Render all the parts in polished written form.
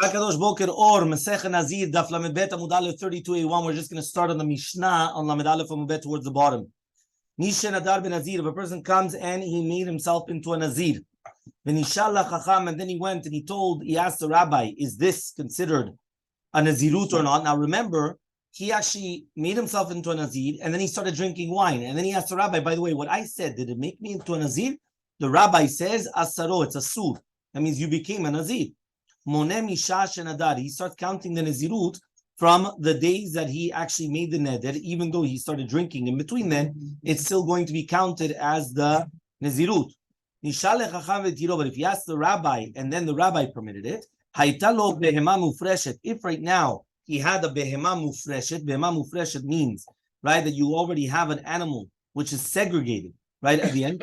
Hakadosh Boker Or Masechet Nazir Daf Amud Aleph 32a1. We're just going to start on the Mishnah on Lamed Aleph Amud Bet towards the bottom. Nisha Nadar ben Nazir. If a person comes and he made himself into a Nazir, V'nishal Chacham, and then he went and he asked the rabbi, is this considered a Nazirut or not? Now remember, he actually made himself into a Nazir and then he started drinking wine. And then he asked the rabbi, by the way, what I said, did it make me into a Nazir? The rabbi says, Asaro, it's a sur. That means you became a Nazir. He starts counting the Nazirut from the days that he actually made the neder, even though he started drinking. In between then, it's still going to be counted as the Nazirut. But if he asked the rabbi, and then the rabbi permitted it, if right now he had a behema mufreshet means, right, that you already have an animal which is segregated, right, at the end,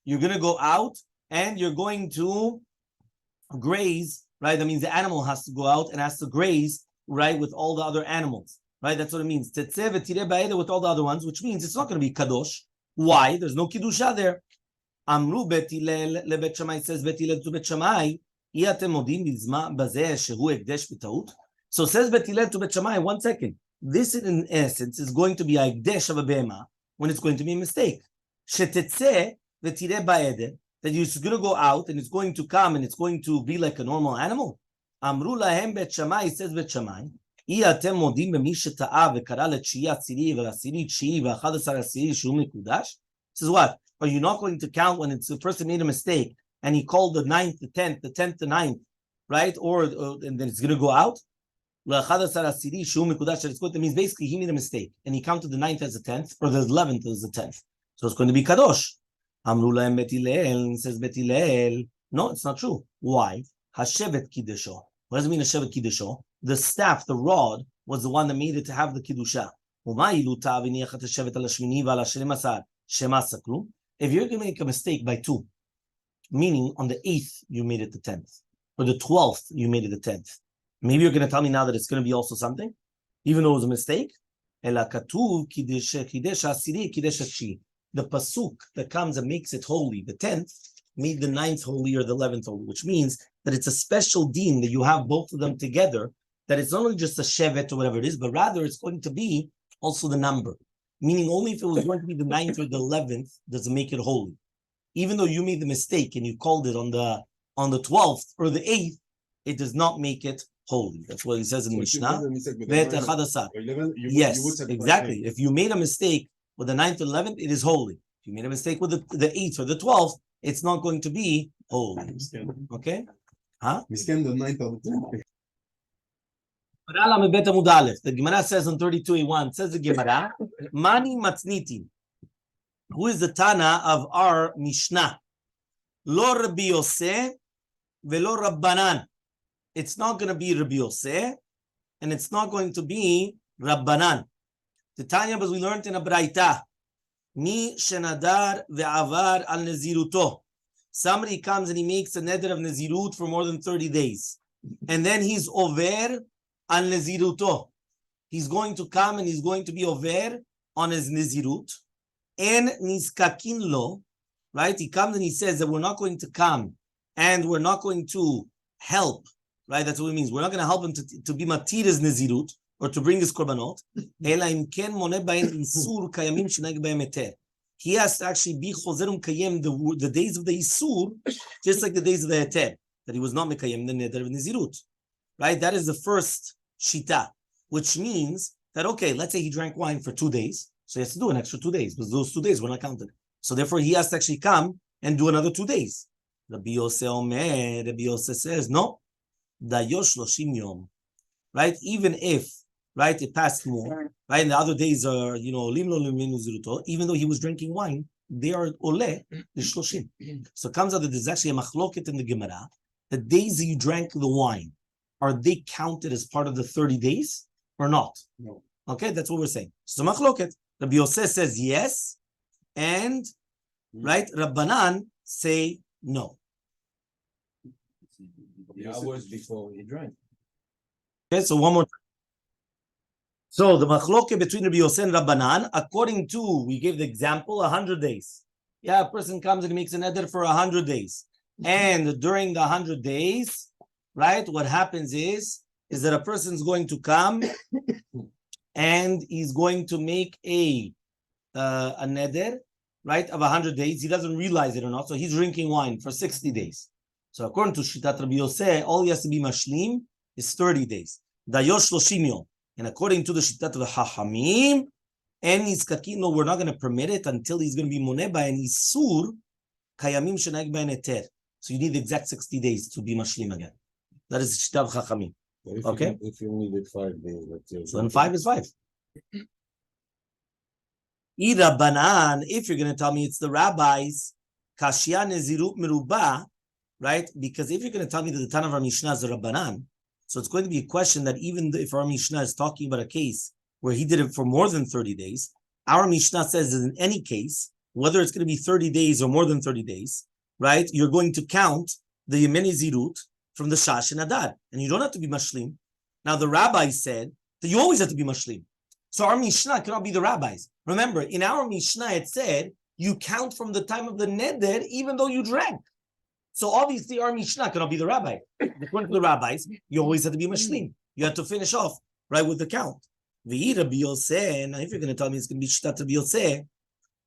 you're going to go out and you're going to graze, right? That means the animal has to go out and has to graze, right, with all the other animals, right? That's what it means. With all the other ones, which means it's not going to be kadosh. Why? There's no kiddusha there. Amru Bet Hillel lebet Shammai, says Bet Hillel to Bet Shammai, so says Bet Hillel to Bet Shammai, 1 second. This in essence is going to be a ekdesh of a behema when it's going to be a mistake. Shetetzeh v'tireh ba'eder, that you're going to go out and it's going to come and it's going to be like a normal animal. Amru lahem Bet Shammai, says Bet Shammai, atem modim b'mi sheta'a v'kara letshiyah tziri v'lasiri tshi'i v'achadasar asiri shu mikudash. Says what? Are you not going to count when it's the person made a mistake and he called the 9th, the 10th, the 10th, the 9th, right? Or and then it's going to go out? V'achadasar asiri shu mikudash. It's good. That means basically he made a mistake and he counted the 9th as the 10th or the 11th as the 10th. So it's going to be kadosh. Amru lahem Bet Hillel, says Bet Hillel, no, it's not true. Why? Hashevet kiddusho. What does it mean Hashevet kiddusho? The staff, the rod, was the one that made it to have the kiddusha. If you're going to make a mistake by 2, meaning on the 8th you made it the 10th, or the 12th you made it the 10th, maybe you're going to tell me now that it's going to be also something, even though it was a mistake. The pasuk that comes and makes it holy, the 10th, made the 9th holy or the 11th holy, which means that it's a special deen that you have both of them together, that it's not only just a shevet or whatever it is, but rather it's going to be also the number. Meaning only if it was going to be the 9th or the 11th does it make it holy. Even though you made the mistake and you called it on the 12th or the 8th, it does not make it holy. That's what he says in the Mishnah. Yes, exactly. If you made a mistake with the 9th or 11th, it is holy. If you made a mistake with the 8th or the 12th, it's not going to be holy. Okay? Huh? The 9th or the 10th. The Gemara says on 32a1, says the Gemara, Mani Matzniti, who is the Tana of our Mishnah? Lo Rabbi Yosef velo Rabbanan. It's not going to be Rabbi Yosef, and it's not going to be Rabbanan. The Tanya, as we learned in a Braita, Mi shenadar ve'avar al neziruto. Somebody comes and he makes a neder of nezirut for more than 30 days. And then he's over al neziruto. He's going to come and he's going to be over on his nezirut. En nizkakin lo, right? He comes and he says that we're not going to come and we're not going to help, right? That's what it means. We're not going to help him to be matir his nezirut, or to bring his korbanot. He has to actually be chozerum kayem the days of the isur, just like the days of the heter, that he was not mekayem the neder of nizirut. Right? That is the first shita, which means that, okay, let's say he drank wine for 2 days, so he has to do an extra 2 days, because those 2 days were not counted. So therefore he has to actually come and do another 2 days. Rabbi Yosef says, no, dayosh loshim yom. Right? Even if, right, it passed more, right, and the other days are, even though he was drinking wine, they are ole l'shloshim. So it comes out that there's actually a machloket in the Gemara. The days that you drank the wine, are they counted as part of the 30 days or not? No. Okay, that's what we're saying. So machloket. Rabbi Yosef says yes, and, right, Rabbanan say no. The hours before he drank. Okay, so one more time. So the machloke between Rabbi Yosef and Rabbanan, according to, we gave the example, 100 days. Yeah, a person comes and he makes an eder for 100 days. And during the 100 days, right? What happens is that a person's going to come and he's going to make a neder, right, of 100 days. He doesn't realize it or not, so he's drinking wine for 60 days. So according to Shitat Rabbi Yosef, all he has to be mashlim is 30 days. Dayosh Shloshim Yom. And according to the Shitat of the Hachamim, and Nizkakin, no, we're not going to permit it until he's going to be moneh by an isur kayamim shenag by an eter. So you need the exact 60 days to be mashlim again. That is Shitat of Chachamim. Okay? If you needed 5 days, let's say. So then 5 is 5. Ira banan, if you're going to tell me it's the rabbis, kashya nezirut merubah, right? Because if you're going to tell me that the Tana of our Mishnah is a Rabbanan, so it's going to be a question that even if our Mishnah is talking about a case where he did it for more than 30 days, our Mishnah says that in any case, whether it's going to be 30 days or more than 30 days, right, you're going to count the Yemeni Zirut from the Shash and Adar, and you don't have to be Mashlim. Now, the rabbi said that you always have to be Mashlim. So our Mishnah cannot be the rabbis. Remember, in our Mishnah, it said you count from the time of the Neder, even though you drank. So obviously, our Mishnah cannot be the rabbi. According to the rabbis, you always have to be Mashlim. You have to finish off, right, with the count. Now, if you're going to tell me it's going to be Shitat Rabbi Yosef,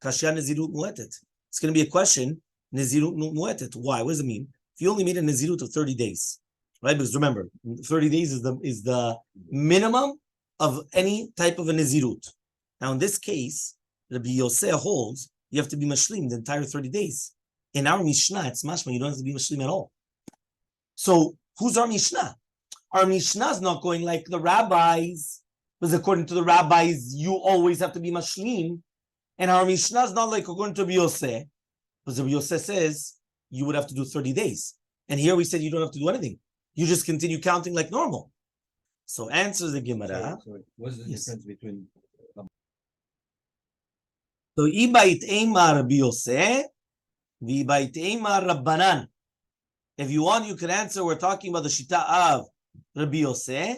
Kashya Nezirut Muetet. It's going to be a question, Nezirut Muetet. Why? What does it mean? If you only made a Nezirut of 30 days, right? Because remember, 30 days is the minimum of any type of a Nezirut. Now, in this case, Rabbi Yosef holds you have to be Mashlim the entire 30 days. In our Mishnah, it's mashma, you don't have to be Mashlim at all. So, who's our Mishnah? Our Mishnah is not going like the rabbis, because according to the rabbis, you always have to be Mashlim. And our Mishnah is not like according to Rabbi Yosef, because Rabbi Yosef says you would have to do 30 days. And here we said you don't have to do anything. You just continue counting like normal. So answers the Gemara. Sorry. What's the difference between... So, Ibait Eimar Rabbi Yosef, V'ibait Eimar Rabbanan. If you want, you could answer, we're talking about the Shita of Rabbi Yosef.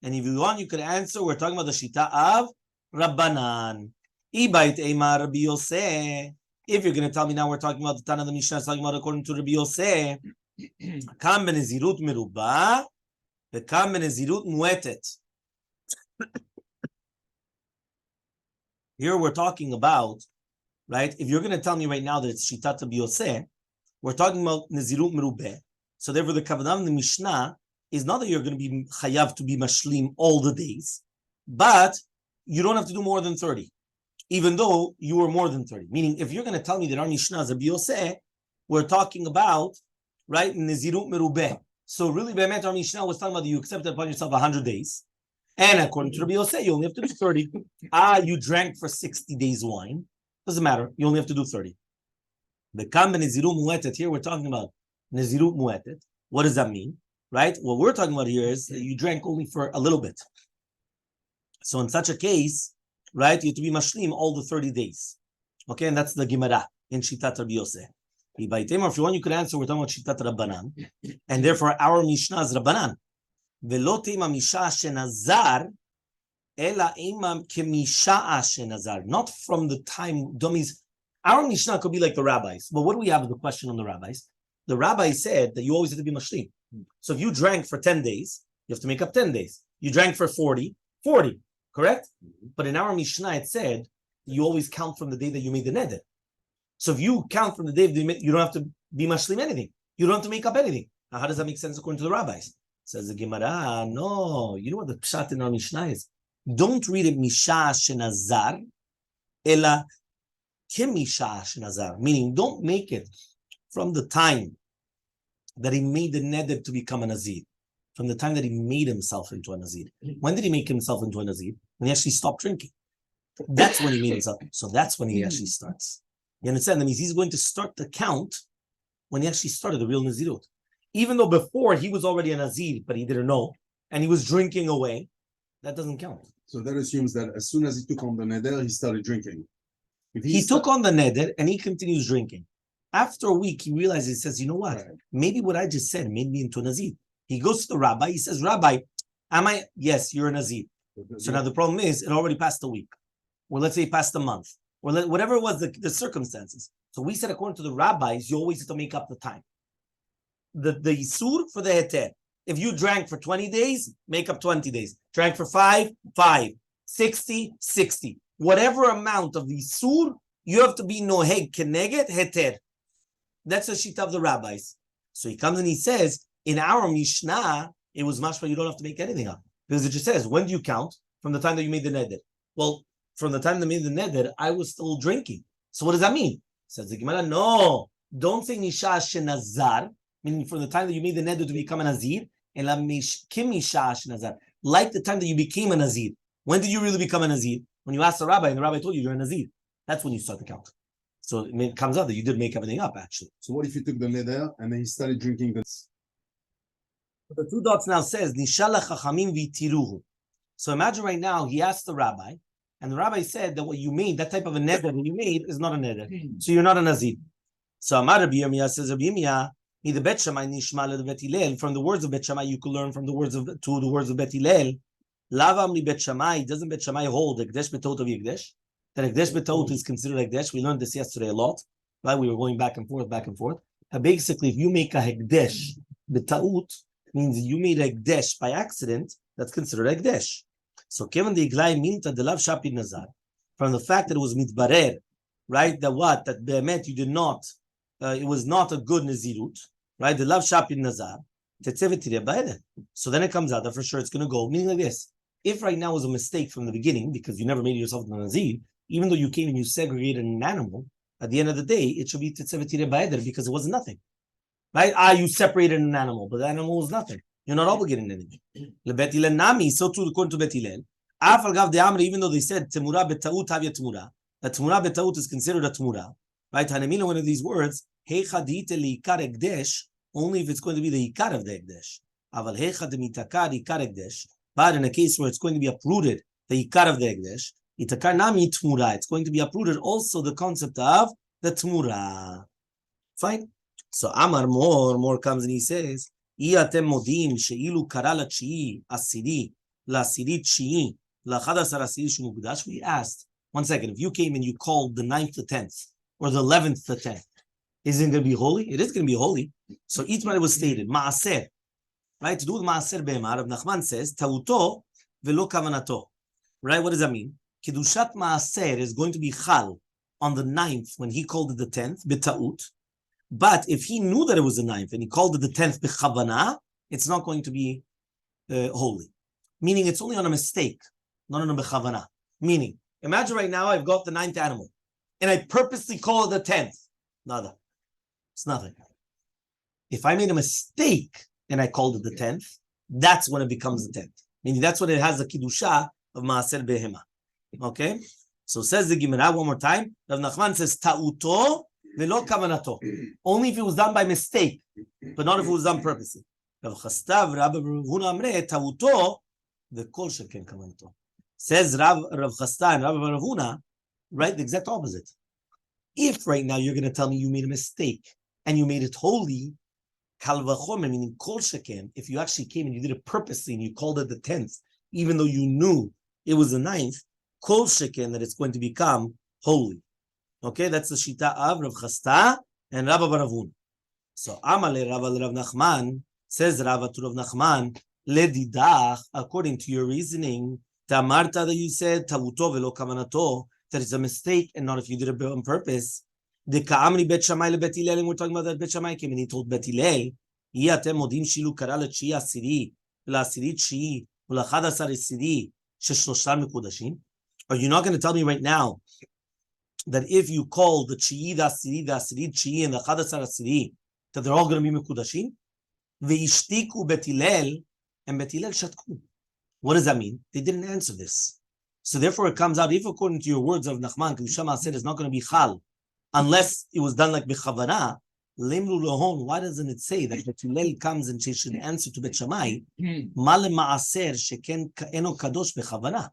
And if you want, you could answer, we're talking about the Shita of Rabbanan. Ibait Eimar Rabbi Yosef. If you're going to tell me now we're talking about the Tana of the Mishnah, talking about according to Rabbi Yosef, Kam benezirut merubah, v'kam benezirut muetet. Here we're talking about, right? If you're going to tell me right now that it's Shitat Rabbi Yosef, we're talking about nezirut merubah. So therefore, the kavanah of the Mishnah is not that you're going to be chayav to be mashlim all the days, but you don't have to do more than 30. Even though you were more than 30. Meaning, if you're going to tell me that our Mishnah is Rabbi Yosef, we're talking about, right, Nezirut Merubeh. So really, Be'emet, our Mishnah was talking about that you accepted upon yourself 100 days. And according to Rabbi Yosef, you only have to do 30. You drank for 60 days wine. Doesn't matter. You only have to do 30. The Kam Nezirut Muetet, here we're talking about Nezirut Muetet. What does that mean? Right? What we're talking about here is that you drank only for a little bit. So in such a case, right, you have to be mashlim all the 30 days. Okay, and that's the Gemara in Shitat Rabbi Yosef. If you want, you could answer, we're talking about Shitat Rabbanan. And therefore, our Mishnah is Rabbanan. Velo teima misha shenazar, ela imam kemisha shenazar. Not from the time, dummies. Our Mishnah could be like the rabbis. But what do we have as the question on the rabbis? The rabbi said that you always have to be mashlim. So if you drank for 10 days, you have to make up 10 days. You drank for 40, correct? But in our Mishnah, it said you always count from the day that you made the neder. So if you count from the day you don't have to be mashlim anything. You don't have to make up anything. Now, how does that make sense according to the rabbis? Says the Gemara, no. You know what the pshat in our Mishnah is? Don't read it misha shenazar, ela kemisha shenazar. Meaning, don't make it from the time that he made the neder to become a Nazir. From the time that he made himself into a Nazir. When did he make himself into a Nazir? When he actually stopped drinking. That's when he made himself. So that's when he actually starts. You understand? That means he's going to start the count when he actually started the real Nazirut. Even though before he was already a Nazir, but he didn't know, and he was drinking away, that doesn't count. So that assumes that as soon as he took on the neder, he started drinking. He took on the neder and he continues drinking. After a week, he realizes, he says, you know what? Right. Maybe what I just said made me into a Nazir. He goes to the rabbi. He says, Rabbi, am I? Yes, you're a Nazir. So now the problem is, it already passed a week. Or let's say it passed a month. Or whatever it was the circumstances. So we said, according to the rabbis, you always have to make up the time. The Isur for the Heter If you drank for 20 days, make up 20 days. Drank for 5, 60, 60. Whatever amount of the sur, you have to be noheg keneged heter. That's the shita of the rabbis. So he comes and he says, in our Mishnah, it was mashma, you don't have to make anything up. Because it just says, when do you count? From the time that you made the neder. Well, from the time that I made the neder, I was still drinking. So what does that mean? Says the Gemara, no, don't say nisha shenazar, meaning from the time that you made the neder to become a nazir, and la kim nisha shenazar, like the time that you became a nazir. When did you really become a nazir? When you asked the rabbi, and the rabbi told you you're a nazir. That's when you start to count. So it comes out that you did make everything up, actually. So what if you took the neder and then he started drinking this? The 2 dots now says, Nishala chachamim v'tiruhu. So imagine right now, he asked the rabbi, and the rabbi said that what you made, that type of a neder that you made, is not a neder. So you're not a nazir. So Amar Rabbi Yirmiyah says, Rabbi Yirmiyah, the Bet Shammai nishma le Bet Hillel. From the words of Bet Shammai, you could learn from the words of Bet Hillel. Lava amli Bet Shammai. Doesn't Bet Shammai hold Ekdesh B'Taut of Yekdesh? That Ekdesh B'Taut is considered Ekdesh. We learned this yesterday a lot. Right? We were going back and forth. Basically, if you make a Ekdesh B'Taut, means you made Ekdesh by accident, that's considered Ekdesh. So given the Iglai Minta de Lav Shapi Nazar, from the fact that it was mitbarer, right? That Be'emet you did not, it was not a good Nazirut, right? The Lav Shapi Nazar, so then it comes out that for sure it's going to go, meaning like this. If right now was a mistake from the beginning, because you never made yourself a Nazir, even though you came and you segregated an animal, at the end of the day, it should be Tetzevetire Ba'eder because it was nothing. Right? You separated an animal, but the animal was nothing. You're not obligating anything. Lebet Hillel nami, so too according to Bet Hillel. Afal gav de'amri, even though they said temura betaut havya temura, that temura betaut is considered a temura. Right? Hanemila, one of these words, heicha diite liikar ekdesh, only if it's going to be the ikar of the ekdesh. Aval heicha demitakar ikar ekdesh. But in a case where it's going to be uprooted, the ikar of the ekdesh, itakar nami temura. It's going to be uprooted also the concept of the temura. Fine. So Amar more comes and he says, Iatem modim sheilu karala chi'i asiri la asiri chi'i la chadasar asiri shumugdash. We asked, 1 second, if you came and you called the 9th to 10th or the 11th to 10th, is it going to be holy? It is going to be holy. So Itmar was stated, Ma'aser, right? To do with Ma'aser Be'emar, Rav Nachman says, Tauto velo kavanato. Right? What does that mean? Kedushat Ma'aser is going to be chal on the 9th when he called it the 10th, b'taut. But if he knew that it was the 9th and he called it the 10th b'chavana, it's not going to be holy. Meaning it's only on a mistake, not on a b'chavana. Meaning, imagine right now I've got the 9th animal and I purposely call it the 10th. Nada. It's nothing. If I made a mistake and I called it the 10th, that's when it becomes the 10th. Meaning that's when it has the kiddusha of Maaser Behema. Okay? So says the Gemara one more time. Rav Nachman says, Ta'uto velo kavanato. Only if it was done by mistake, but not if it was done purposely. Rav Chastav, Rabbi Huna Amre, Ta'uto vekol sheken kavanato. Says Rav Chastav and Rabbi Huna, right? The exact opposite. If right now you're going to tell me you made a mistake and you made it holy, kal v'chomer, meaning kol sheken, if you actually came and you did it purposely and you called it the 10th, even though you knew it was the 9th, kol sheken, that it's going to become holy. Okay, that's the shita of Rav Chasta and Rabbi Baravun. So Elmaleh Rav Nachman, says Rav to Rav Nachman, ledidach, according to your reasoning, tamarta, that you said tavuto velo kavanato, that it's a mistake and not if you did it on purpose. The ka'amri Bet Shammai le Bet Hillel, and we're talking about that Bet Shammai came and he told Bet Hillel, Iatem modim shilu kara le'tshi asiri, la'asiri tshi, u'la'chadasar asiri, sheshloshar mekudashim. Are you not going to tell me right now that if you call the tshi, the asiri tshi, and the chadasar asiri, that they're all going to be mekudashim? Ve'ishtiku Bet Hillel, and Bet Hillel shatku. What does that mean? They didn't answer this. So therefore it comes out, if according to your words of Nachman, Kedusha Maaser is not going to be chal, unless it was done like b'chavana, lemru lohon, why doesn't it say that Bet Hillel comes and she should answer to Bet Shammai, male ma'aser sheken eno kadosh b'chavana?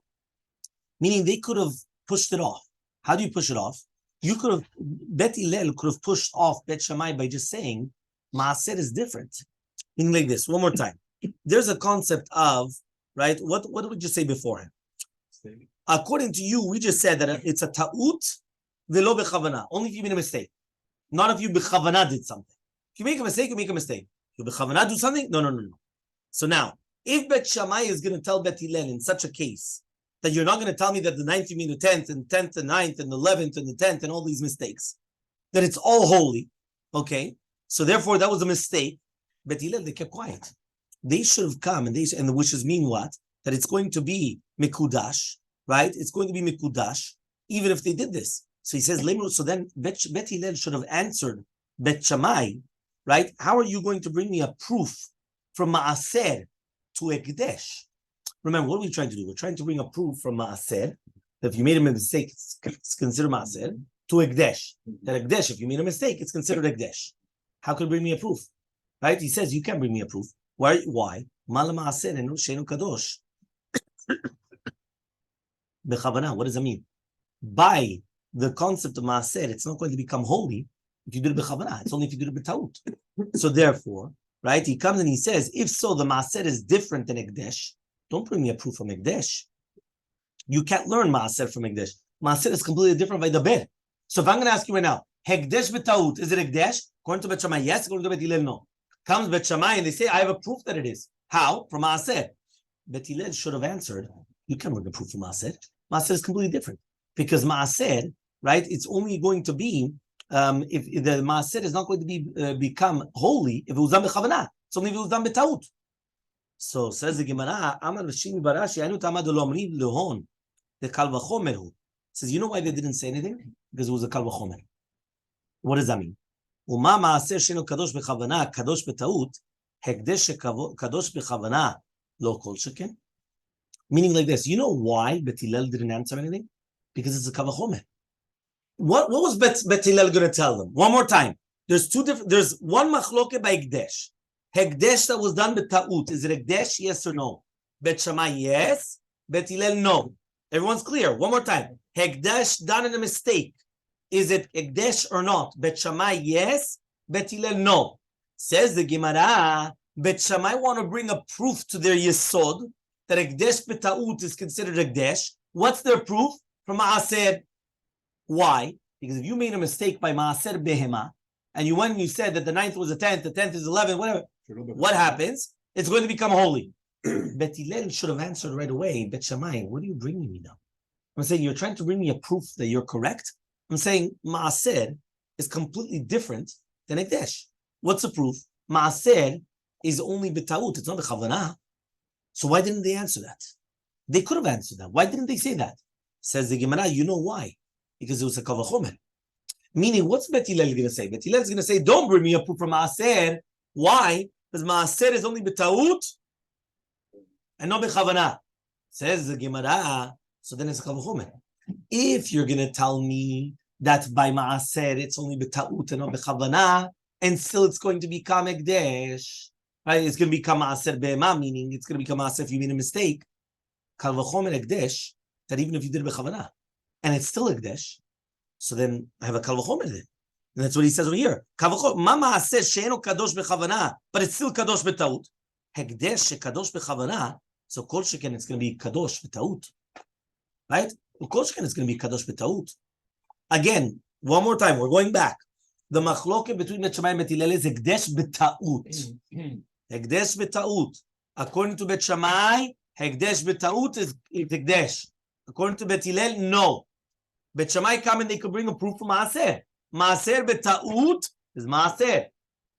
Meaning they could have pushed it off. How do you push it off? You could have, Bet Hillel could have pushed off Bet Shammai by just saying, ma'aser is different. Meaning like this, one more time. There's a concept of, right, what did we just say beforehand? According to you, we just said that it's a ta'ut velo bechavana. Only if you made a mistake. Not if you bechavana did something. If you make a mistake, you make a mistake. If you bechavana do something, no. So now, if Bet Shammai is going to tell Bet Hillel in such a case that you're not going to tell me that the 9th you mean the 10th, and 10th the 9th, and the 11th and the 10th, and all these mistakes, that it's all holy, okay? So therefore, that was a mistake. Bet Hillel, they kept quiet. They should have come, and the wishes mean what? That it's going to be mikudash, right? It's going to be mikudash, even if they did this. So he says, so then Bet Hillel should have answered Bet Shammai, right? How are you going to bring me a proof from Maaser to Ekdesh? Remember, what are we trying to do? We're trying to bring a proof from Maaser that if you made a mistake, it's considered Maaser, to Ekdesh. That Ekdesh, if you made a mistake, it's considered Ekdesh. How could you bring me a proof? Right? He says, you can't bring me a proof. Why? Mala Maaser enu sheinu kadosh. Bechavana, what does that mean? By the concept of Maaser, it's not going to become holy if you do it bechavana. It's only if you do it b'taut. So therefore, right, he comes and he says, if so, the Maaser is different than Ekdesh. Don't bring me a proof from Ekdesh. You can't learn Maaser from Ekdesh. Maaser is completely different by the bed. So if I'm going to ask you right now, Hekdesh b'taut, is it Ekdesh? According to Bet Shammai, yes. According to Bet Hillel, no. Comes Bet Shammai and they say, I have a proof that it is. How? From Maaser. Bet Hillel should have answered, you can't bring a proof from Maaser. Maaser is completely different. Because Maaser, right, it's only going to be, if the Maaser is not going to be become holy if it was done b'chavanah. It's only if it was done b'taut. So says the Gemara, Amar Shimi Barashi, Anu Tamad Lomri Lehon, the Kal Vachomer. Says, you know why they didn't say anything? Because it was a Kal Vachomer. What does that mean? Uma Maaser Sheno Kadosh b'chavanah, Kadosh b'taut, Hekdesh Kadosh b'chavanah, Lo Kol Sheken. Meaning like this, you know why Bet Hillel didn't answer anything? Because it's a Kal Vachomer. What was Bet Hillel going to tell them? One more time. There's one machloke by Hekdesh. Hekdesh that was done with ta'ut. Is it Hekdesh? Yes or no? Bet Shammai, yes. Bet Hillel, no. Everyone's clear. One more time. Hekdesh done in a mistake. Is it Hekdesh or not? Bet Shammai, yes. Bet Hillel, no. Says the Gemara, Bet Shammai want to bring a proof to their yesod that Hekdesh b'ta'ut is considered Hekdesh. What's their proof? From Maaser. Why? Because if you made a mistake by Maaser Behema, and you went and you said that the 9th was the 10th, the 10th is 11th, whatever, what happens? It's going to become holy. Bet Hillel should have answered right away, Bet Shammai, what are you bringing me now? I'm saying, you're trying to bring me a proof that you're correct. I'm saying, Maaser is completely different than Hekdesh. What's the proof? Maaser is only b'taut, it's not b'chavanah. So why didn't they answer that? They could have answered that. Why didn't they say that? Says the Gemara, you know why? Because it was a Kal Vachomer. Meaning, what's Bet Hillel going to say? Bet Hillel is going to say, don't bring me a proof from Maaser. Why? Because Maaser is only b'taut and not b'chavanah. Says the Gemara, so then it's a Kal Vachomer. If you're going to tell me that by Maaser it's only b'taut and not b'chavanah, and still it's going to become Hekdesh, right? It's going to become Maaser Be'ema, meaning it's going to become Maaser if you made a mistake. Kal Vachomer Hekdesh, that even if you did it b'chavanah, and it's still Hekdesh, so then I have a Kal Vachomer there. And that's what he says over here. Kal Vachomer, Ma Maaser she'eno kadosh b'chavanah, but it's still kadosh b'taut. Hekdesh she'kadosh b'chavanah, so kol sheken it's going to be kadosh b'taut. Right? Kol sheken it's going to be kadosh b'taut. Again, one more time, we're going back. The machloket between Bet Shammai and Bet Hillel is Hekdesh b'taut. Hekdesh b'taut. According to Bet Shammai, Hekdesh b'taut is Hekdesh. According to Bet Hillel, no. Bet Shammai come and they could bring a proof from Maaser. Maaser b'taut is Maaser.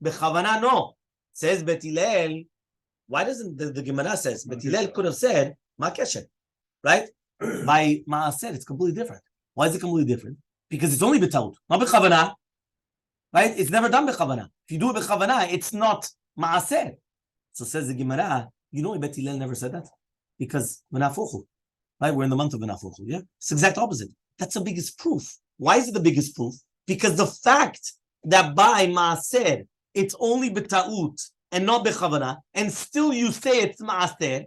B'chavanah, no. Says Bet Hillel, why doesn't the Gemara says? Bet Hillel could have said, Ma kesher. Right? By Maaser, it's completely different. Why is it completely different? Because it's only b'taut, not b'chavanah. Right? It's never done b'chavanah. If you do it b'chavanah, it's not Maaser. So says the Gemara, you know why Bet Hillel never said that? Because v'nafuchu. Right? We're in the month of v'nafuchu. Yeah? It's the exact opposite. That's the biggest proof. Why is it the biggest proof? Because the fact that by Maaser, it's only b'taut and not b'chavanah, and still you say it's Maaser,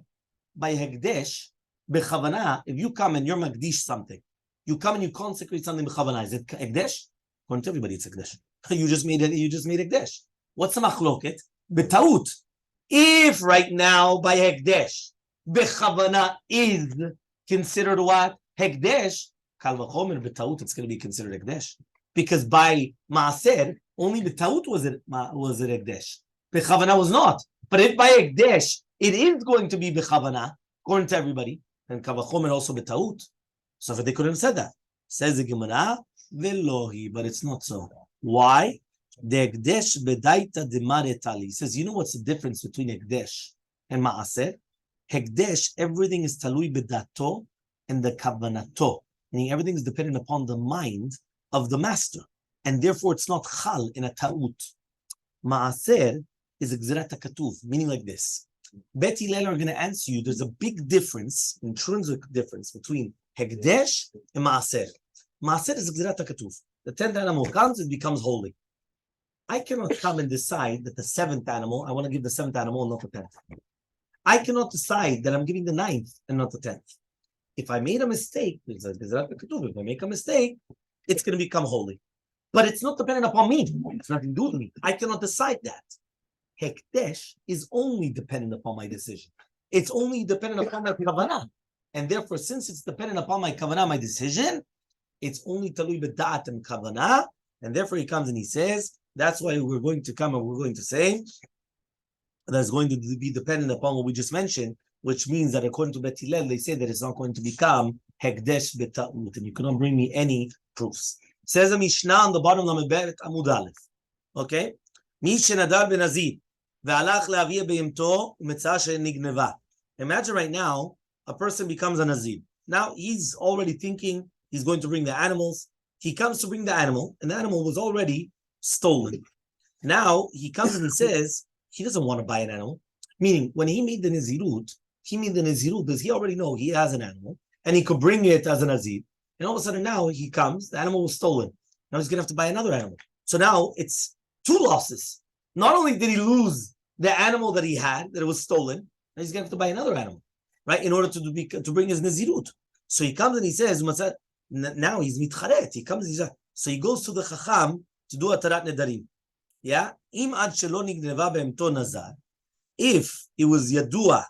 by Hekdesh, b'chavanah, if you come and you're Magdish something, you come and you consecrate something b'chavanah, is it Hekdesh? According to everybody, it's Hekdesh. You just made Hekdesh. What's the machloket? B'taut. If right now by Hekdesh, b'chavanah is considered what? Hekdesh, Kal Vachomer b'taut, it's going to be considered Hekdesh. Because by Maaser, only b'taut was it Hekdesh. B'chavanah was not. But if by Hekdesh, it is going to be b'chavana, according to everybody, and kavachomer also b'taut. So they couldn't have said that. Says the Gemara, velohi, but it's not so. Why? The Ekdesh bedaita demaretali. He says, you know what's the difference between Ekdesh and Ma'aser? Hekdesh, everything is talui bedato and the kavanato. Meaning everything is dependent upon the mind of the master. And therefore it's not chal in a ta'ut. Ma'aser is gzerat hakatuv, meaning like this. Bet Hillel are going to answer you, there's a big difference, intrinsic difference between Hekdesh and Ma'aser. Ma'aser is gzerat hakatuv. The 10th animal comes, it becomes holy. I cannot come and decide that the 7th animal, I want to give the 7th animal and not the 10th. I cannot decide that I'm giving the 9th and not the 10th. If I made a mistake, if I make a mistake, it's going to become holy. But it's not dependent upon me. It's nothing to do with me. I cannot decide that. Hekdesh is only dependent upon my decision. It's only dependent upon my kavanah. And therefore, since it's dependent upon my kavanah, my decision, it's only talui b'da'at and kavanah. And therefore, he comes and he says, that's why we're going to come and we're going to say that's going to be dependent upon what we just mentioned, which means that according to Bet Hillel, they say that it's not going to become Hekdesh b'ta'ut, and you cannot bring me any proofs. It says a Mishnah on the bottom of Amud Aleph. Okay? Mi shenadar benazir ve'alach le'aviyah be'imto u'metzah she'nigneva. Imagine right now, a person becomes a Nazir. Now, he's already thinking he's going to bring the animals. He comes to bring the animal, and the animal was already stolen. Now, he comes and he says, he doesn't want to buy an animal. Meaning, when he made the Nazirut because he already know he has an animal, and he could bring it as a Nazir. And all of a sudden now, he comes, the animal was stolen. Now he's going to have to buy another animal. So now, it's 2 losses. Not only did he lose the animal that he had, that it was stolen, now he's going to have to buy another animal, right, in order to bring his Nazirut. So he comes and he says, now he's mitcharet. He comes, so he goes to the Chacham to do a Tarat Nedarim. Yeah? Im ad shelo nigneva be'emto nazar. If it was yadua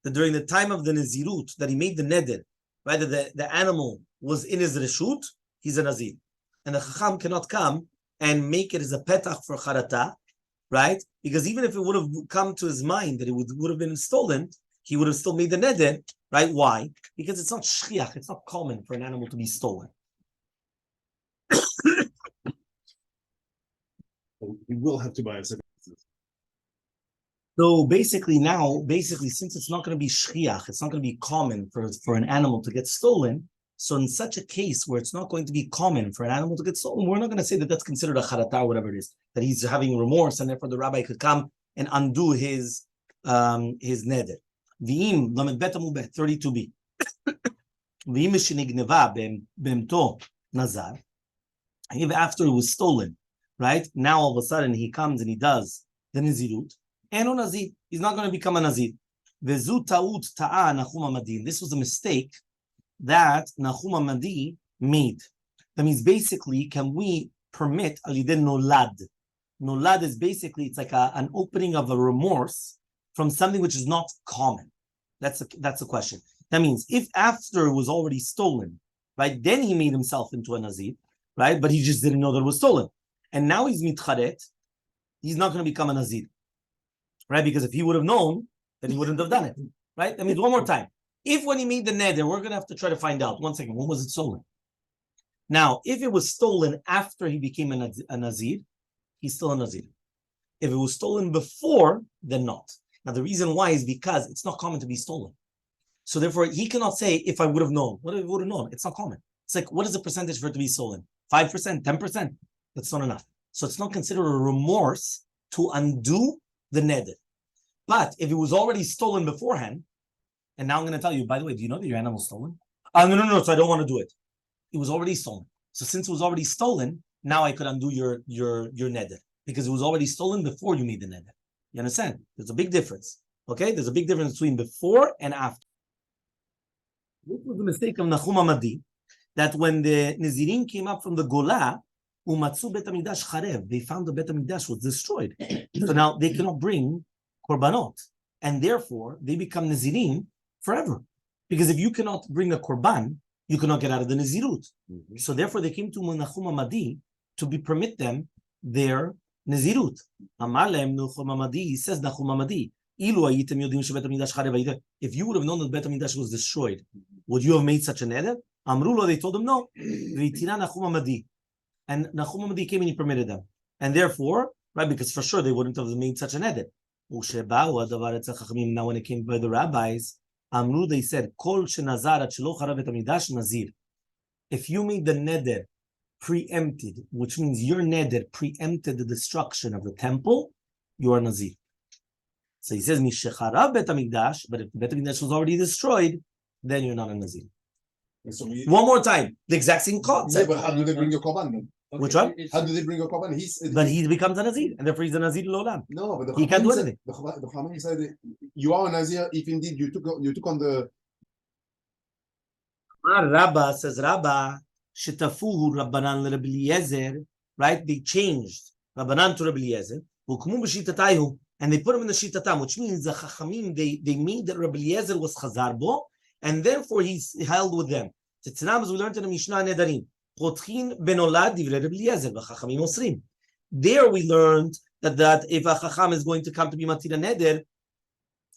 that during the time of the Nazirut that he made the neder, right, that the animal was in his reshut, he's a Nazir. And the Chacham cannot come and make it as a petach for charata, right? Because even if it would have come to his mind that it would have been stolen, he would have still made the neder, right? Why? Because it's not shchiach, it's not common for an animal to be stolen. We will have to buy a second. So basically, since it's not going to be shchiach, it's not going to be common for an animal to get stolen. So in such a case where it's not going to be common for an animal to get stolen, we're not going to say that that's considered a charata or whatever it is, that he's having remorse, and therefore the rabbi could come and undo his neder. V'im lamed bet amud bet 32b. V'im shenigneva be'emto nazar. If after it was stolen, right, now all of a sudden he comes and he does the Nazirut, Eno Nazir, he's not going to become a Nazir. Vezu ta'ut ta'a Nachum Hamadi. This was a mistake that Nachum Hamadi made. That means basically, can we permit alideh nolad? Nolad is basically, it's like an opening of a remorse from something which is not common. That's the question. That means if after it was already stolen, right, then he made himself into a Nazir, right, but he just didn't know that it was stolen. And now he's mitcharet, he's not going to become a Nazir. Right? Because if he would have known, then he wouldn't have done it. Right? That means one more time. If when he made the neder, we're going to have to try to find out. 1 second, when was it stolen? Now, if it was stolen after he became a Nazir, he's still a Nazir. If it was stolen before, then not. Now, the reason why is because it's not common to be stolen. So therefore, he cannot say, if I would have known. What if he would have known? It's not common. It's like, what is the percentage for it to be stolen? 5%, 10%? That's not enough. So it's not considered a remorse to undo the neder. But if it was already stolen beforehand, and now I'm going to tell you, by the way, do you know that your animal's stolen? No, so I don't want to do it. It was already stolen. So since it was already stolen, now I could undo your neder, because it was already stolen before you made the neder. You understand? There's a big difference. Okay? There's a big difference between before and after. This was the mistake of Nachum Hamadi, that when the Nazirim came up from the Golah, Umatsu Bet HaMikdash Charev, they found the Bet HaMikdash was destroyed. So now they cannot bring korbanot, and therefore they become Nazirim forever. Because if you cannot bring a korban, you cannot get out of the Nazirut. Mm-hmm. So therefore they came to Nachum Hamadi to permit them their Nazirut. Amalem Nachum Hamadi, says Nachum Hamadi, If you would have known that Bet HaMikdash was destroyed, would you have made such a neder? Amrulo, they told him no. And Nachum Amadi came and he permitted them. And therefore, right, because for sure they wouldn't have made such an edit. Now when it came by the rabbis, Amru, they said, Kol shenazar at shelo charav bet hamikdash nazir. If you made the neder preempted, which means your neder preempted the destruction of the temple, you are nazir. So he says, Mishecharav bet hamikdash, but if the bet hamikdash was already destroyed, then you're not a nazir. So One more time, the exact same concept. Yeah, but how do they bring a korban then? Okay, Which one? How do they bring a korban? But he becomes a nazir, and therefore he's a nazir l'olam. No, but the He can't do Chachamim anything. The Chachamim said you are a Nazir if indeed you took on the. Rabba says Rabba shetafuhu Rabbanan l'Rabbi Eliezer, right? They changed Rabbanan to Rabbi Eliezer, v'ukmu b'shitatayhu, and they put him in the shitatam, which means the Chachamim they made that Rabbi Eliezer was chazar bo, and therefore he's held with them. Tzitznam, as we learned in the Mishnah Nedarim, potchin benolad divrei Rabbi Eliezer v'Chachamim osrim. There we learned that if a Chacham is going to come to be Matira Neder,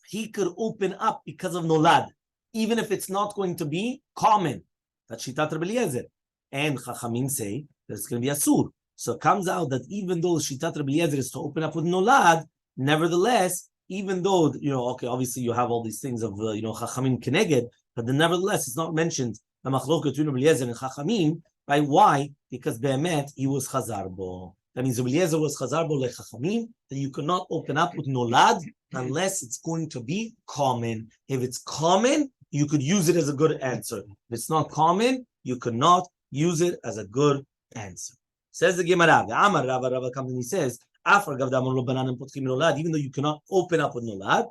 he could open up because of Nolad, even if it's not going to be common. That's Shitat Rabbi Eliezer. And Chachamim say that it's going to be Asur. So it comes out that even though Shitat Rabbi Eliezer is to open up with Nolad, nevertheless, even though, okay, obviously you have all these things of, Chachamim Keneged, but then nevertheless, it's not mentioned the Machlok between Rabbi Eliezer and Chachamim, right? Why? Because Be'emet, he was Chazar Bo. That means Rabbi Eliezer was Chazar Bo leChachamim, that you cannot open up with Nolad unless it's going to be common. If it's common, you could use it as a good answer. If it's not common, you cannot use it as a good answer. Says the Gemara, the Amar Rava comes and he says, even though you cannot open up with Nolad,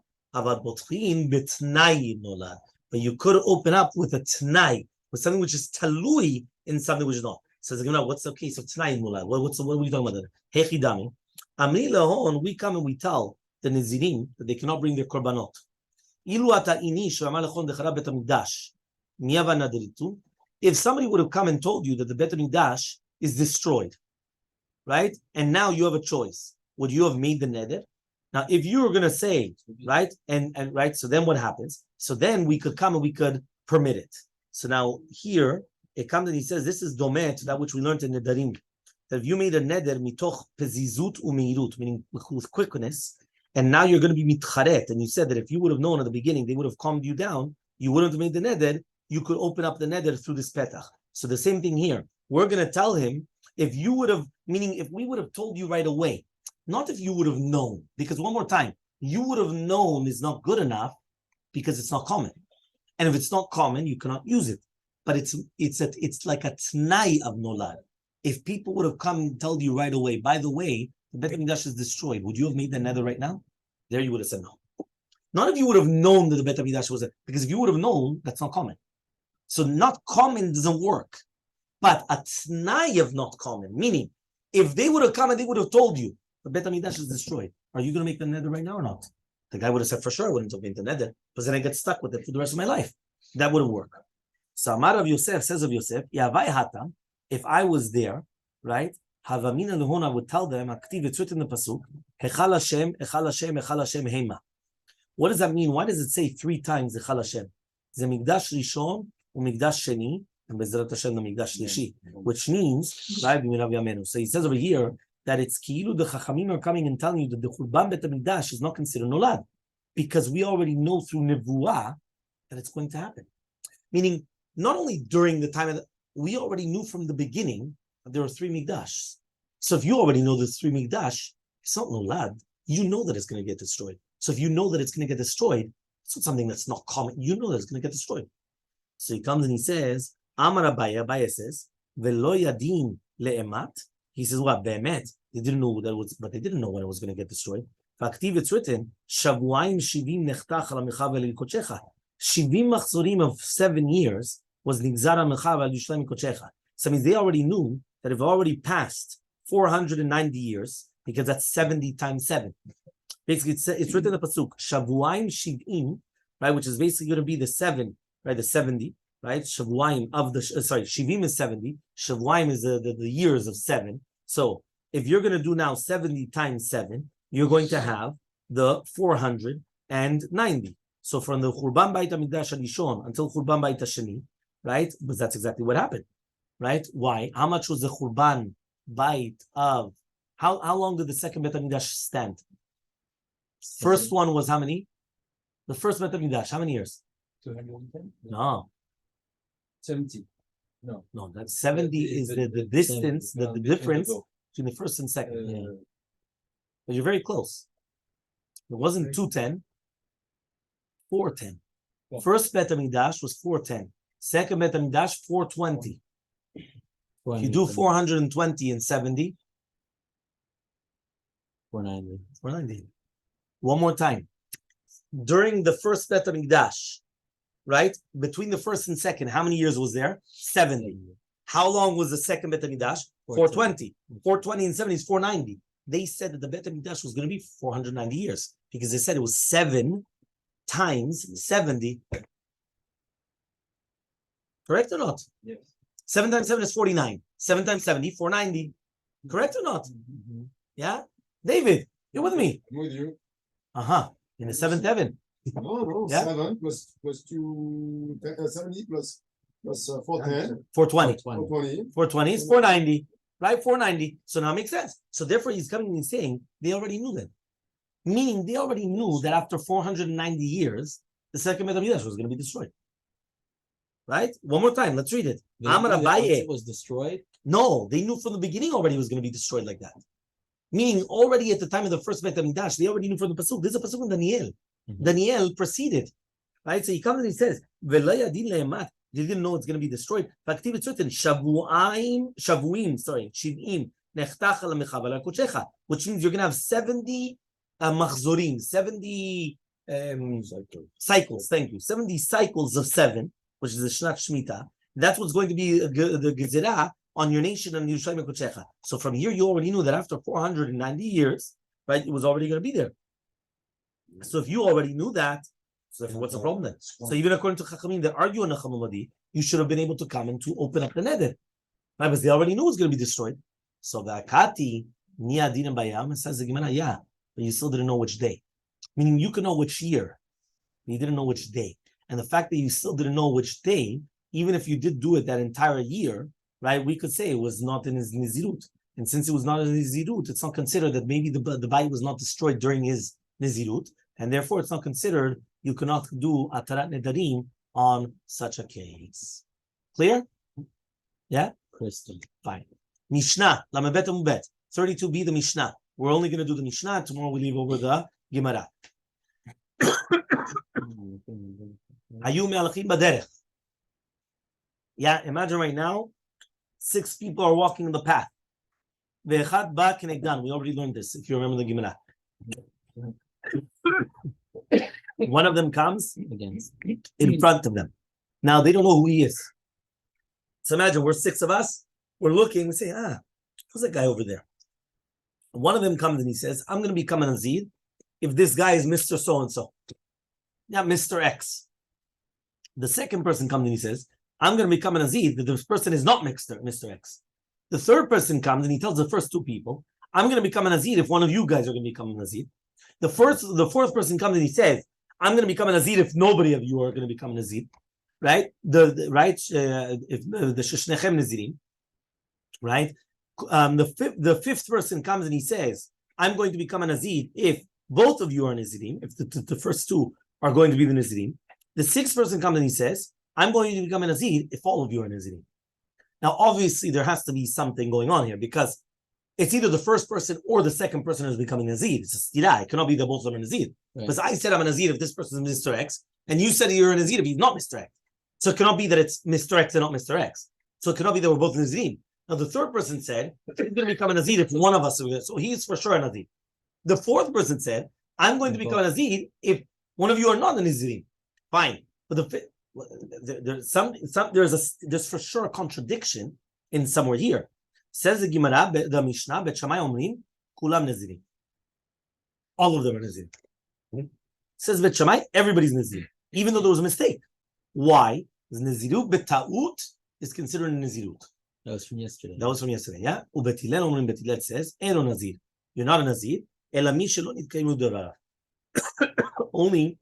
but you could open up with a Tnai, with something which is talui in something which is not. Says the Gemara, what's the case of Tnai in Nolad? What are we talking about? Hechidami. Amri lahon, we come and we tell the Nazirim that they cannot bring their korbanot. If somebody would have come and told you that the Bet HaMikdash is destroyed, right? And now you have a choice. Would you have made the neder? Now, if you were going to say, right, and right, so then what happens? So then we could come and we could permit it. So now here, it comes and he says, this is domeh to that which we learned in Nedarim. That if you made a neder mitoch pezizut umeirut, meaning with quickness, and now you're going to be mitcharet, and you said that if you would have known at the beginning, they would have calmed you down, you wouldn't have made the neder, you could open up the neder through this petach. So the same thing here. We're going to tell him, if you would have, meaning if we would have told you right away, not if you would have known, because one more time, you would have known is not good enough because it's not common. And if it's not common, you cannot use it. But it's like a t'nai of nolad. If people would have come and told you right away, by the way, the Bet HaMikdash is destroyed, would you have made the nether right now? There you would have said no. Not if you would have known that the Bet HaMikdash was there, because if you would have known, that's not common. So not common doesn't work. But a t'nai of not common, meaning if they would have come and they would have told you the Bet HaMikdash is destroyed, are you going to make the nether right now or not? The guy would have said for sure I wouldn't have made the nether, because then I get stuck with it for the rest of my life. That wouldn't work. So Amar of Yosef says of Yosef, Yavai Hata, if I was there, right? Havamina Lehon, I would tell them, Aktiv, it's written in the Pasuk, Hechal Hashem, Hechal Hashem, Hechal Hashem, Hema. What does that mean? Why does it say 3 times Hechal Hashem? The Mikdash Rishon, Umikdash Sheni, and Bezrat Hashem, the Mikdash Shlishi, which means, right? So he says over here that it's Ki'ilu, the Chachamim are coming and telling you that the Churban Bet HaMikdash is not considered Nolad, because we already know through Nevuah that it's going to happen. Meaning, not only during the time we already knew from the beginning that there were 3 Mikdash. So if you already know there's 3 Mikdash, it's not Nolad. You know that it's going to get destroyed. So if you know that it's going to get destroyed, it's not something that's not common. You know that it's going to get destroyed. So he comes and he says, Amar Abaya says, Velo yadim le'emat. He says, what, be'emet? They didn't know that was, but they didn't know when it was going to get destroyed. Fa'aktiv, it's written, Shavuayim shivim nechtach al ha'mecha ve'el kochecha. Shivim machzorim of 7 years was nigzar ha'mecha ve'el yishleim kochecha. So that means they already knew that if it already passed 490 years, because that's 70 times 7. Basically, it's written in the pasuk, Shavuayim shivim, right, which is basically going to be the 7, right, the 70, right? Shavuayim of the, Shivim is 70. Shavuayim is the years of 7. So if you're going to do now 70 times 7, you're going to have the 490 and 90. So from the Churban Beit HaMikdash Rishon until Churban Beit HaSheni, right? But that's exactly what happened, right? Why? How much was the Churban Beit of? How long did the second Beit HaMikdash stand? First one was how many? The first Beit HaMikdash, how many years? 210? No. 70. No. No, that 70 is the distance, the difference between the first and second. But you're very close. It wasn't 210, 410. Yeah. First Beit HaMikdash was 410. Second Beit HaMikdash, 420. If you do 420 and 70, 490. 490. One more time. During the first Beit HaMikdash, right? Between the first and second, how many years was there? 70. How long was the second Beit HaMikdash? 420. 420 and 70 is 490. They said that the Beit HaMikdash was going to be 490 years because they said it was 7 times 70. Correct or not? Yes. 7 times 7 is 49. 7 times 70, 490. Correct or not? Mm-hmm. Yeah? David, you're with me. I'm with you. In the seventh heaven. No, Yeah. 7 plus 70 plus 410. 420. 420. 420 is 490. Right? 490. So now it makes sense. So therefore he's coming and saying they already knew that. Meaning they already knew that after 490 years, the second Beit HaMikdash was going to be destroyed. Right? One more time, let's read it. It was destroyed? No, they knew from the beginning already it was going to be destroyed like that. Meaning already at the time of the first Beit HaMikdash, they already knew from the Pasuk. There's a Pasuk in Daniel. Mm-hmm. Daniel preceded. Right? So he comes and he says, they didn't know it's going to be destroyed. It's written, Shavuim, Shiv'im, Nechtach al Mechav al Kochecha, which means you're going to have 70 machzorim, 70 cycles. Thank you. 70 cycles of 7, which is the Shnat Shemitah. That's what's going to be the Gezerah on your nation and Yerushalayim and Kochecha. So from here, you already knew that after 490 years, right, it was already going to be there. So if you already knew that, so what's the problem then? So even according to Chachamim that argue on the Chamamadi, you should have been able to come and to open up the neder. Right? Because they already knew it was going to be destroyed. So the Akati, Niya Dinam Bayam, says the Gemara, yeah, but you still didn't know which day. Meaning you could know which year, but you didn't know which day. And the fact that you still didn't know which day, even if you did do it that entire year, right, we could say it was not in his Nizirut. And since it was not in his Nizirut, it's not considered that maybe the Bayit was not destroyed during his Nizirut. And therefore, it's not considered, you cannot do Atarat Nedarim on such a case. Clear? Yeah? Crystal. Fine. Mishnah, Lamebet Amubet, 32b, the Mishnah. We're only going to do the Mishnah. Tomorrow we leave over the Gemara. Hayu me'alachim baderech. Yeah, imagine right now, 6 people are walking in the path. Ve'echad ba kenegdan. We already learned this, if you remember the Gemara. One of them comes against in front of them. Now they don't know who he is. So imagine we're 6 of us. We're looking. We say, who's that guy over there? And one of them comes and he says, I'm going to become a Nazir if this guy is Mr. So-and-so. Yeah, Mr. X. The second person comes and he says, I'm going to become a Nazir that this person is not Mr. X. The third person comes and he tells the first 2 people, I'm going to become a Nazir if one of you guys are going to become a Nazir. The fourth person comes and he says, I'm going to become a Nazir if nobody of you are going to become a Nazir. Right? If the Sheshnechem Nazirim. Right? The fifth person comes and he says, I'm going to become a Nazir if both of you are Nazirim, if the first 2 are going to be the Nazirim. The 6th person comes and he says, I'm going to become a Nazir if all of you are Nazirim. Now, obviously, there has to be something going on here because it's either the first person or the second person who's becoming Nazir. It's a stira. It cannot be that both of them are Nazir. Right. Because I said I'm a Nazir if this person is Mr. X, and you said you're a Nazir if he's not Mr. X. So it cannot be that it's Mr. X and not Mr. X. So it cannot be that we're both Nazirim. Now, the third person said, he's going to become a Nazir if one of us is, so he's for sure a Nazir. The fourth person said, I'm going to become a Nazir if one of you are not a Nazirim. Fine. But there's for sure a contradiction in somewhere here. Says the Gemara, the Mishnah, Bet Shammai Omrim, Kulam Nazirim. All of them are Nazirim. Says Bet Shammai, everybody's Nazir, even though there was a mistake. Why? Because Nazirut Beta'ut is considered a Nazirut. That was from yesterday. Yeah. Ubet Hillel Omrim, Bet Hillel says, Eno Nazir. You're not a Nazir. Ela mi shelo nitkaymu devarav. only,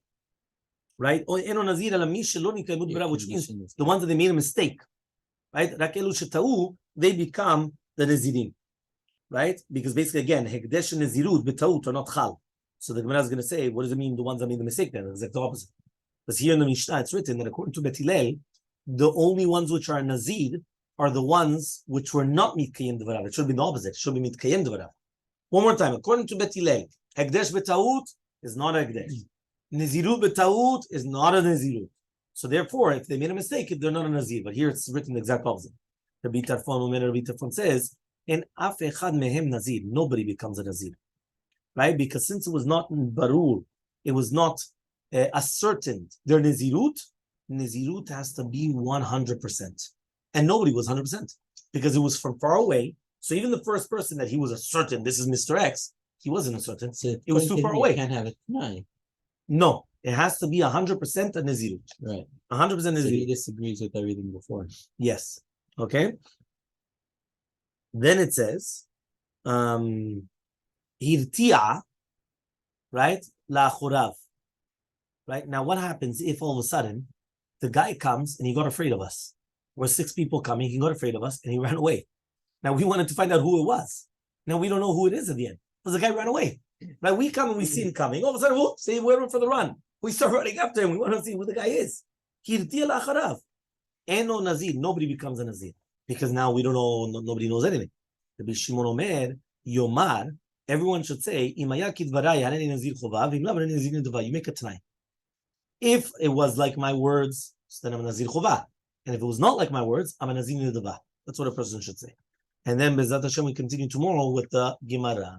right? Which means the ones that they made a mistake, right? They become the Nazirim, right? Because basically, again, Hekdesh and Nazirut b'taut are not Chal. So the Gemara is going to say, what does it mean, the ones that made the mistake then? It's like the opposite. Because here in the Mishnah, it's written that according to Bet Hillel, the only ones which are Nazir are the ones which were not Mitkayim Devarav. It should be the opposite. It should be Mitkayim Devarav. One more time. According to Bet Hillel, Hekdesh b'taut is not a Hekdesh. Nazirut b'taut is not a Nazirut. So therefore, if they made a mistake, they're not a Nazir. But here it's written the exact opposite. Rabbi Tarfon says, in Af Echad Mehem Nazir, nobody becomes a Nazir. Right? Because since it was not Barur, it was not ascertained their Nazirut has to be 100%. And nobody was 100% because it was from far away. So even the first person that he was certain, this is Mr. X, he wasn't certain. So it was too far away. Can't have it tonight. No, it has to be 100% a Nazirut. Right. 100% Nazirut. So he disagrees with everything before. Yes. Okay. Then it says, Hirtia, right? La'achurav. Right? Now, what happens if all of a sudden the guy comes and he got afraid of us? We're 6 people coming, he got afraid of us and he ran away. Now, we wanted to find out who it was. Now, we don't know who it is at the end because the guy ran away. Right? We come and we see him coming. All of a sudden, we'll say we're for the run. We start running after him. We want to see who the guy is. Hirtia la'acharav. Eno Nazir. Nobody becomes a Nazir because now we don't know, nobody knows anything. Rabbi Shimon Omer, Yomar, everyone should say, you make a t'nai. If it was like my words, then I'm a Nazir Chova. And if it was not like my words, I'm a Nazir Nidava. That's what a person should say. And then Bezat Hashem, we continue tomorrow with the Gemara.